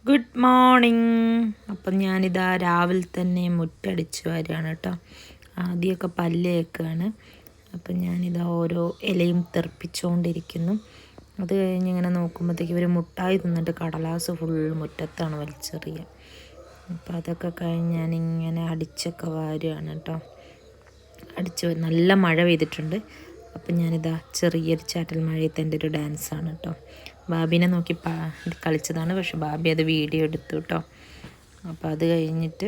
Good morning. അപ്പം ഞാനിതാ രാവിലെ തന്നെ മുറ്റടിച്ച് വരികയാണ് കേട്ടോ. ആദ്യമൊക്കെ പല്ല് തേക്കുകയാണ്. അപ്പം ഞാനിതാ ഓരോ ഇലയും തെറിപ്പിച്ചുകൊണ്ടിരിക്കുന്നു. അത് കഴിഞ്ഞ് ഇങ്ങനെ നോക്കുമ്പോഴത്തേക്ക് ഒരു മുട്ടായി തിന്നിട്ട് കടലാസ് ഫുൾ മുറ്റത്താണ് വലിച്ചെറിയുക. അപ്പം അതൊക്കെ കഴിഞ്ഞ് ഞാനിങ്ങനെ അടിച്ചൊക്കെ വാരുകയാണ് കേട്ടോ. നല്ല മഴ പെയ്തിട്ടുണ്ട്. അപ്പം ഞാനിതാ ചെറിയൊരു ചാറ്റൽ മഴയത്ത് എൻ്റെ ഒരു ഡാൻസാണ് കേട്ടോ. ബാബീനെ നോക്കി കളിച്ചതാണ്, പക്ഷെ ബാബി അത് വീഡിയോ എടുത്തു കേട്ടോ. അപ്പോൾ അത് കഴിഞ്ഞിട്ട്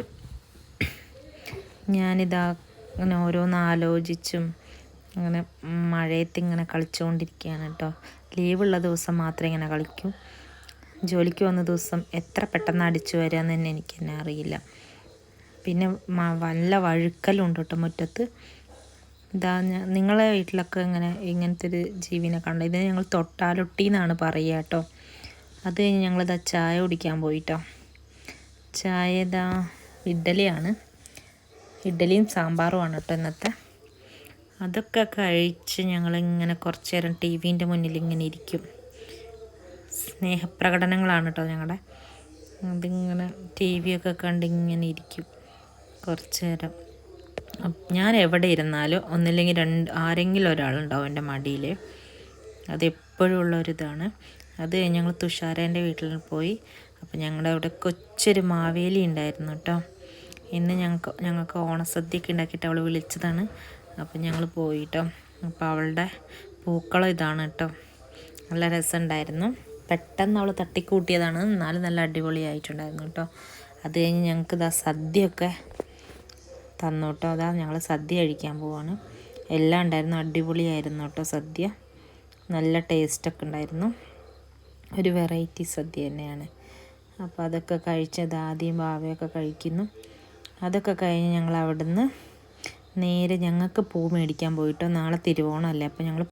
ഞാനിതാ അങ്ങനെ ഓരോന്ന് ആലോചിച്ചും അങ്ങനെ മഴയത്ത് ഇങ്ങനെ കളിച്ചുകൊണ്ടിരിക്കുകയാണ് കേട്ടോ. ലീവുള്ള ദിവസം മാത്രമേ ഇങ്ങനെ കളിക്കൂ. ജോലിക്ക് വന്ന ദിവസം എത്ര പെട്ടെന്ന് അടിച്ചു വരാമെന്ന് തന്നെ എനിക്ക് തന്നെ അറിയില്ല. പിന്നെ നല്ല വഴുക്കലുണ്ട് കേട്ടോ മുറ്റത്ത്. ഇതാ നിങ്ങളെ വീട്ടിലൊക്കെ ഇങ്ങനത്തെ ഒരു ജീവിനെ കണ്ടോ? ഇതിന് ഞങ്ങൾ തൊട്ടാലൊട്ടി എന്നാണ് പറയുക കേട്ടോ. അത് കഴിഞ്ഞ് ഞങ്ങളിതാ ചായ കുടിക്കാൻ പോയിട്ടോ. ചായ ഇതാ ഇഡ്ഡലിയും സാമ്പാറുമാണ് കേട്ടോ ഇന്നത്തെ. അതൊക്കെ കഴിച്ച് ഞങ്ങളിങ്ങനെ കുറച്ച് നേരം ടി വിൻ്റെ മുന്നിൽ ഇങ്ങനെ ഇരിക്കും. സ്നേഹപ്രകടനങ്ങളാണ് കേട്ടോ ഞങ്ങളുടെ. അതിങ്ങനെ ടി വിയൊക്കെ കണ്ടിങ്ങനെ ഇരിക്കും കുറച്ച് നേരം. ഞാൻ എവിടെ ഇരുന്നാലും ഒന്നില്ലെങ്കിൽ ആരെങ്കിലും ഒരാളുണ്ടാവും എൻ്റെ മടിയിൽ. അതെപ്പോഴും ഉള്ളൊരിതാണ്. അത് ഞങ്ങൾ തുഷാരേൻ്റെ വീട്ടിൽ പോയി. അപ്പോൾ ഞങ്ങളുടെ അവിടെ കൊച്ചൊരു മാവേലി ഉണ്ടായിരുന്നു കേട്ടോ. ഇന്ന് ഞങ്ങൾക്ക് ഓണസദ്യയൊക്കെ ഉണ്ടാക്കിയിട്ട് അവൾ വിളിച്ചതാണ്. അപ്പോൾ ഞങ്ങൾ പോയി കേട്ടോ. അപ്പോൾ അവളുടെ പൂക്കളം ഇതാണ് കേട്ടോ. നല്ല രസമുണ്ടായിരുന്നു. പെട്ടെന്ന് അവൾ തട്ടിക്കൂട്ടിയതാണ്, എന്നാലും നല്ല അടിപൊളിയായിട്ടുണ്ടായിരുന്നു കേട്ടോ. അത് കഴിഞ്ഞ് ഞങ്ങൾക്ക് ഇതാ സദ്യയൊക്കെ തന്നു കേട്ടോ. അതാ ഞങ്ങൾ സദ്യ കഴിക്കാൻ പോവാണ്. എല്ലാം ഉണ്ടായിരുന്നു, അടിപൊളിയായിരുന്നു കേട്ടോ സദ്യ. നല്ല ടേസ്റ്റൊക്കെ ഉണ്ടായിരുന്നു. ഒരു വെറൈറ്റി സദ്യ തന്നെയാണ്. അപ്പോൾ അതൊക്കെ കഴിച്ചത് ആദ്യം ബാവയൊക്കെ കഴിക്കുന്നു. അതൊക്കെ കഴിഞ്ഞ് ഞങ്ങൾ അവിടുന്ന് നേരെ ഞങ്ങൾക്ക് പൂ മേടിക്കാൻ പോയിട്ടോ. നാളെ തിരുവോണമല്ലേ, അപ്പോൾ ഞങ്ങൾ